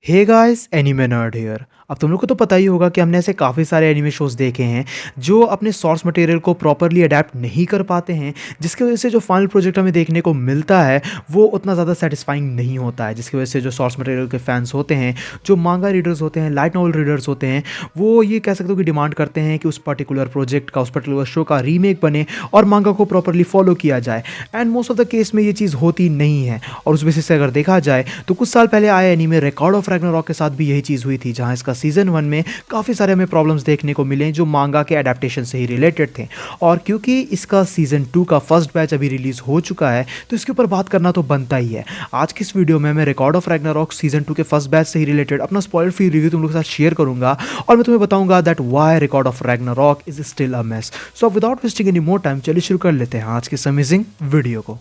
Hey guys, anime nerd here. अब तुम लोग को तो पता ही होगा कि हमने ऐसे काफ़ी सारे एनीमे शोज़ देखे हैं जो अपने सोर्स मटेरियल को प्रॉपरली अडैप्ट नहीं कर पाते हैं, जिसकी वजह से जो फाइनल प्रोजेक्ट हमें देखने को मिलता है वो उतना ज़्यादा सेटिस्फाइंग नहीं होता है। जिसकी वजह से जो सोर्स मटेरियल के फैंस होते हैं, जो मांगा रीडर्स होते हैं, लाइट नॉवल रीडर्स होते हैं, वो ये कह सकते हो कि डिमांड करते हैं कि उस पर्टिकुलर प्रोजेक्ट का, उस पर्टिकुलर शो का रीमेक बने और मांगा को प्रॉपरली फॉलो किया जाए। And most of the case में ये चीज़ होती नहीं है। और उस बेसिस से अगर देखा जाए तो कुछ साल पहले आए एनीमे रिकॉर्ड ऑफ रैग्नारॉक के साथ भी यही चीज़ हुई थी, जहां इसका सीजन 1 में काफ़ी सारे हमें प्रॉब्लम्स देखने को मिले जो मांगा के अडेप्टेशन से ही रिलेटेड थे। और क्योंकि इसका सीजन 2 का फर्स्ट बैच अभी रिलीज हो चुका है तो इसके ऊपर बात करना तो बनता ही है। आज की इस वीडियो में मैं रिकॉर्ड ऑफ रैग्नारॉक सीजन 2 के फर्स्ट बैच से ही रिलेटेड अपना स्पॉइलर फ्री रिव्यू तुम लोग के साथ शेयर करूंगा और मैं तुम्हें बताऊंगा that why record of Ragnarok is still a mess. So without wasting any more time चलिए शुरू कर लेते हैं आज के इस अमेजिंग वीडियो को।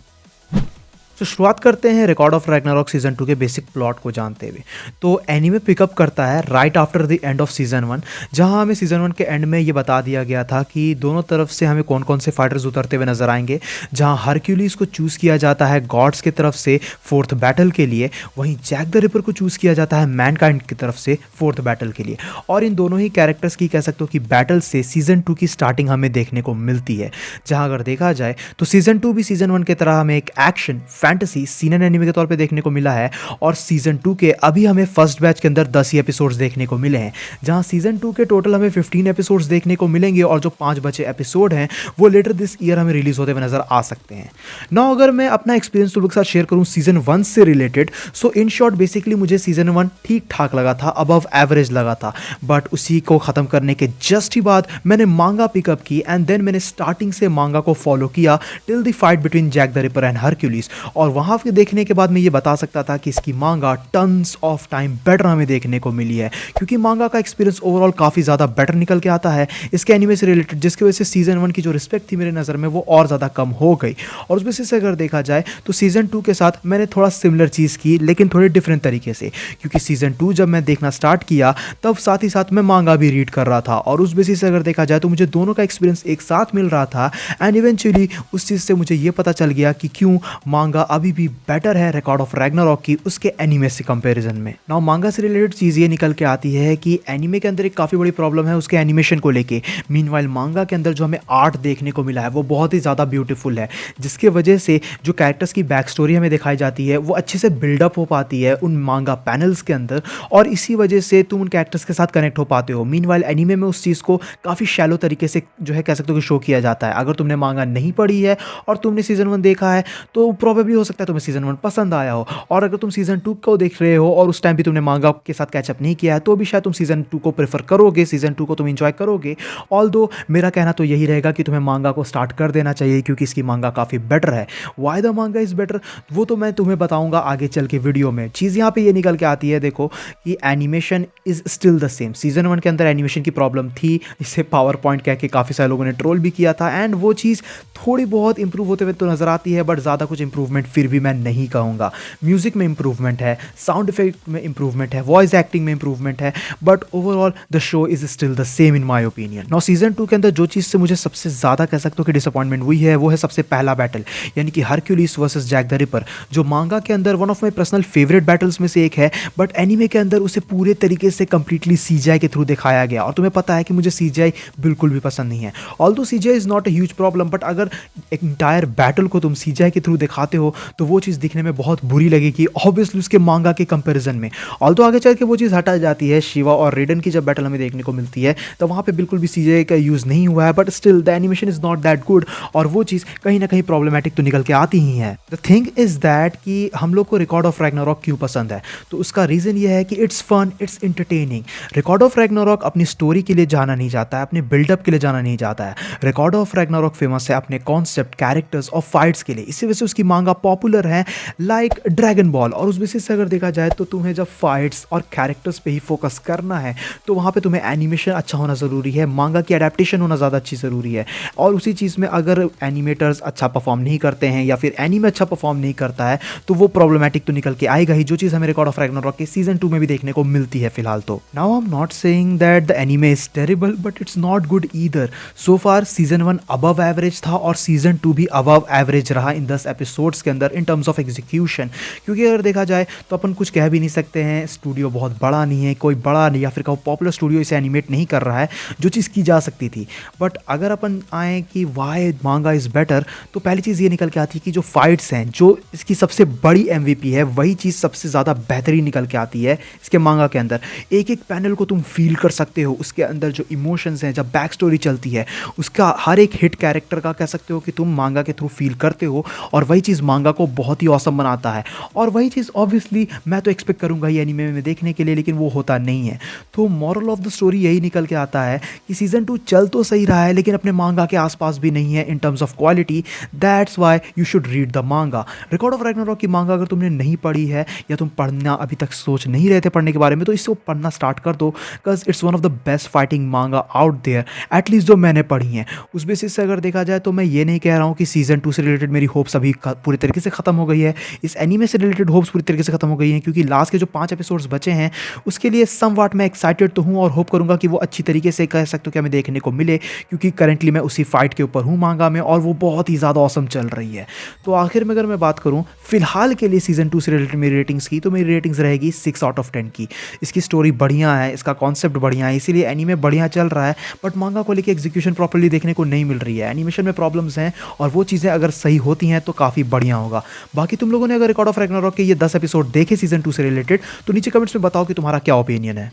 तो शुरुआत करते हैं रिकॉर्ड ऑफ रैग्नारॉक सीजन 2 के बेसिक प्लॉट को जानते हुए। तो एनीमे पिकअप करता है right after the end off season 1, जहां हमें सीजन 1 के एंड में ये बता दिया गया था कि दोनों तरफ से हमें कौन कौन से फाइटर्स उतरते हुए नजर आएंगे। जहां हरक्यूलिस को चूज़ किया जाता है गॉड्स की तरफ से फोर्थ बैटल के लिए, वहीं जैक द रिपर को चूज़ किया जाता है मैनकाइंड की तरफ से फोर्थ बैटल के लिए। और इन दोनों ही कैरेक्टर्स की कह सकते हो कि बैटल से सीजन 2 की स्टार्टिंग हमें देखने को मिलती है। जहां अगर देखा जाए तो सीजन 2 भी सीजन 1 की तरह हमें एक एक्शन फैंटेसी सीनन एनीमे के तौर पे देखने को मिला है। और सीजन 2 के अभी हमें फर्स्ट बैच के अंदर 10 ही एपिसोड्स देखने को मिले हैं, जहां सीजन 2 के टोटल हमें 15 एपिसोड्स देखने को मिलेंगे और जो 5 बचे एपिसोड हैं वो लेटर दिस ईयर हमें रिलीज होते हुए नजर आ सकते हैं। नाउ अगर मैं अपना एक्सपीरियंस तुम लोग के साथ शेयर करूं सीजन 1 से related, so in short basically मुझे सीजन 1 ठीक ठाक लगा था, अबव एवरेज लगा था। बट उसी को खत्म करने के जस्ट ही बाद मैंने मांगा पिकअप की एंड देन मैंने स्टार्टिंग से मांगा को फॉलो किया till the fight between Jack the Ripper and Hercules. और वहां पे देखने के बाद मैं ये बता सकता था कि इसकी मांगा टन्स ऑफ टाइम बेटर हमें देखने को मिली है, क्योंकि मांगा का एक्सपीरियंस ओवरऑल काफ़ी ज़्यादा बेटर निकल के आता है इसके एनीमे से रिलेटेड, जिसकी वजह से सीजन 1 की जो रिस्पेक्ट थी मेरे नज़र में वो और ज़्यादा कम हो गई। और उस बेसिस से अगर देखा जाए तो सीजन 2 के साथ मैंने थोड़ा सिमिलर चीज़ की, लेकिन थोड़े डिफरेंट तरीके से, क्योंकि सीजन 2 जब मैं देखना स्टार्ट किया तब साथ ही साथ मैं मांगा भी रीड कर रहा था। और उस बेसिस से अगर देखा जाए तो मुझे दोनों का एक्सपीरियंस एक साथ मिल रहा था। एंड इवेंचुअली उस चीज़ से मुझे ये पता चल गया कि क्यों मांगा अभी भी बेटर है रिकॉर्ड ऑफ रैग्नारॉक की उसके एनीमे से कंपैरिजन में। नाउ मांगा से रिलेटेड चीज़ ये निकल के आती है कि एनीमे के अंदर एक काफ़ी बड़ी प्रॉब्लम है उसके एनिमेशन को लेके। मीनवाइल मांगा के अंदर जो हमें आर्ट देखने को मिला है वो बहुत ही ज़्यादा ब्यूटीफुल है, जिसके वजह से जो कैरेक्टर्स की बैक स्टोरी हमें दिखाई जाती है वो अच्छे से बिल्डअप हो पाती है उन मांगा पैनल्स के अंदर, और इसी वजह से तुम उन कैरेक्टर्स के साथ कनेक्ट हो पाते हो। मीनवाइल एनीमे में उस चीज़ को काफ़ी शैलो तरीके से जो है कह सकते हो कि शो किया जाता है। अगर तुमने मांगा नहीं पढ़ी है और तुमने सीजन 1 देखा है तो प्रॉबेबली हो सकता है तुम्हें सीजन 1 पसंद आया हो, और अगर तुम सीजन 2 को देख रहे हो और उस टाइम भी तुमने मांगा के साथ कैचअप नहीं किया है तो भी शायद तुम सीजन 2 को प्रेफर करोगे, सीजन 2 को तुम एंजॉय करोगे। ऑल्दो मेरा कहना तो यही रहेगा कि तुम्हें मांगा को स्टार्ट कर देना चाहिए, क्योंकि इसकी मांगा काफ़ी बेटर है। वाई द मांगा इज़ बेटर वो तो मैं तुम्हें बताऊंगा आगे चल के वीडियो में। चीज़ यहाँ पे ये निकल के आती है देखो कि animation is still the same. Season 1 के अंदर एनिमेशन की प्रॉब्लम थी, इसे पावर पॉइंट कह के काफ़ी सारे लोगों ने ट्रोल भी किया था, एंड वो चीज़ थोड़ी बहुत इंप्रूव होते हुए तो नज़र आती है, बट ज़्यादा कुछ इंप्रूवमेंट फिर भी मैं नहीं कहूँगा। म्यूजिक में इंप्रूवमेंट है, साउंड इफेक्ट में इंप्रूवमेंट है, वॉइस एक्टिंग में इंप्रूवमेंट है, but overall the show is still the same in my opinion. Now season 2 के अंदर जो चीज़ से मुझे सबसे ज़्यादा कह सकते हो कि डिसअपॉइंटमेंट हुई है वो है सबसे पहला बैटल, यानी कि Hercules versus Jack the Ripper, जो मांगा के अंदर one of my personal favourite battles में से एक है, बट एनीमे के अंदर उसे पूरे तरीके से कंप्लीटली सीजीआई के थ्रू दिखाया गया। और तुम्हें पता है कि मुझे सीजीआई बिल्कुल भी पसंद नहीं है। Although CGI is not a huge problem, but अगर एक इंटायर बैटल को तुम सीजीआई के थ्रू दिखाते हो तो वो चीज़ दिखने में बहुत बुरी लगेगी ऑब्वियसली उसके मांगा के कंपैरिजन में। ऑल्दो आगे चल के वो चीज़ हटा जाती है, शिवा और रेडन की जब बैटल हमें देखने को मिलती है तो वहाँ पे बिल्कुल भी सीजीआई का यूज़ नहीं हुआ है, but still the animation is not that good, और वो चीज़ कहीं ना कहीं प्रॉब्लमेटिक तो निकल के आती ही है। द थिंग इज़ दैट कि हम लोग को रिकॉर्ड ऑफ रैग्नारॉक क्यों पसंद है, तो उसका रीज़न ये है कि it's fun, it's entertaining. Record of Ragnarok अपनी स्टोरी के लिए जाना नहीं जाता है, अपने बिल्डअप के लिए जाना नहीं जाता है। रिकॉर्ड ऑफ रैग्नारॉक फेमस है अपने कॉन्सेप्ट, कैरेक्टर्स और फाइट्स के लिए, इसी वजह से उसकी मांगा पॉपुलर है लाइक ड्रैगन बॉल। और उस बेसिस से अगर देखा जाए तो तुम्हें जब फाइट्स और कैरेक्टर्स पे ही फोकस करना है तो वहाँ पे तुम्हें एनिमेशन अच्छा होना ज़रूरी है, मांगा की अडेप्टेशन होना ज़्यादा अच्छी ज़रूरी है। और उसी चीज़ में अगर एनिमेटर्स अच्छा परफॉर्म नहीं करते हैं या फिर एनीमे अच्छा परफॉर्म नहीं करता है तो वो प्रॉब्लमेटिक तो निकल के आएगा ही, जो चीज़ हमें रिकॉर्ड ऑफ रैग्नारॉक के सीजन 2 में भी देखने को मिलती है फिलहाल तो। Now I am not saying that the anime is terrible, but it's not good either. So far season 1 above average था और सीजन 2 भी अबव एवरेज रहा इन 10 एपिसोड्स इसके अंदर इन टर्म्स ऑफ एग्जीक्यूशन। क्योंकि अगर देखा जाए तो अपन कुछ कह भी नहीं सकते हैं, स्टूडियो बहुत बड़ा नहीं है, कोई बड़ा नहीं या फिर कहो पॉपुलर स्टूडियो इसे एनिमेट नहीं कर रहा है, जो चीज़ की जा सकती थी। बट अगर अपन आए कि वाई मांगा इज़ बेटर, तो पहली चीज़ ये निकल के आती है कि जो फाइट्स हैं, जो इसकी सबसे बड़ी MVP है, वही चीज़ सबसे ज़्यादा बेहतरीन निकल के आती है इसके मांगा के अंदर। एक एक पैनल को तुम फील कर सकते हो, उसके अंदर जो इमोशंस हैं, जब बैक स्टोरी चलती है, उसका हर एक हिट कैरेक्टर का कह सकते हो कि तुम मांगा के थ्रू फील करते हो, और वही चीज़ मांगा को बहुत ही ऑसम बनाता है। और वही चीज़ ऑब्वियसली मैं तो एक्सपेक्ट करूँगा ये एनीमे में देखने के लिए, लेकिन वो होता नहीं है। तो मॉरल ऑफ द स्टोरी यही निकल के आता है कि सीज़न 2 चल तो सही रहा है, लेकिन अपने मांगा के आसपास भी नहीं है in terms of quality. That's why you should read the मांगा। रिकॉर्ड ऑफ रैग्नारॉक की मांगा अगर तुमने नहीं पढ़ी है या तुम पढ़ना अभी तक सोच नहीं रहे थे पढ़ने के बारे में, तो इसको पढ़ना स्टार्ट कर दो, because it's one of the best fighting मांगा आउट देयर, एटलीस्ट जो मैंने पढ़ी हैं। उस बेसिस से अगर देखा जाए तो मैं ये नहीं कह रहा हूँ कि सीज़न 2 से रिलेटेड मेरी होप्स अभी पूरी तरीके से ख़त्म हो गई है, इस एनीमे से रिलेटेड होप्स पूरी तरीके से ख़त्म हो गई हैं, क्योंकि लास्ट के जो 5 एपिसोड्स बचे हैं उसके लिए समवाट मैं एक्साइटेड तो हूँ और होप करूँगा कि वो अच्छी तरीके से कह सकते हो कि हमें देखने को मिले, क्योंकि करंटली मैं उसी फाइट के ऊपर हूँ मांगा में, और वो बहुत ही ज़्यादा ऑसम चल रही है। तो आखिर में अगर मैं बात करूँ फिलहाल के लिए सीज़न 2 से रिलेटेड मेरी रेटिंग्स की, तो मेरी रेटिंग्स रहेगी 6 आउट ऑफ 10 की। इसकी स्टोरी बढ़िया है, इसका कॉन्सेप्ट बढ़िया है, इसीलिए एनीमे बढ़िया चल रहा है, बट मांगा को लेकर एग्जीक्यूशन प्रॉपर्ली देखने को नहीं मिल रही है, एनिमेशन में प्रॉब्लम्स हैं, और वो चीज़ें अगर सही होती हैं तो काफ़ी बढ़िया होगा। बाकी तुम लोगों ने अगर रिकॉर्ड ऑफ रैग्नारॉक के ये 10 एपिसोड देखे सीज़न 2 से रिलेटेड, तो नीचे कमेंट्स में बताओ कि तुम्हारा क्या ओपिनियन है।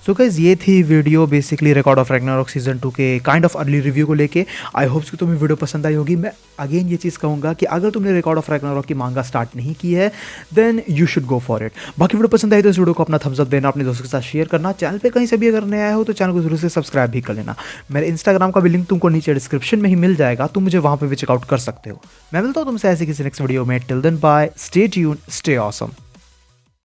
सो गाइस ये थी video basically record of Ragnarok season 2 के काइंड ऑफ अर्ली रिव्यू को लेके। आई होप्स कि तुम्हें वीडियो पसंद आई होगी। मैं अगेन ये चीज़ कहूँगा कि अगर तुमने रिकॉर्ड ऑफ रैग्नारॉक की मांगा स्टार्ट नहीं की है, then you should go for it. बाकी वीडियो पसंद आई तो इस वीडियो को अपना थम्स अप देना, अपने दोस्तों के साथ शेयर करना, चैनल पे कहीं से भी अगर नया हो तो चैनल को जरूर से सब्सक्राइब भी कर लेना। मेरे इंस्टाग्राम का भी लिंक तुमको नीचे डिस्क्रिप्शन में ही मिल जाएगा, तुम मुझे वहाँ पर भी चेकआउट कर सकते हो। मैं मिलता हूँ तुमसे ऐसे किसी नेक्स्ट वीडियो में। Till then bye, stay tuned, stay awesome.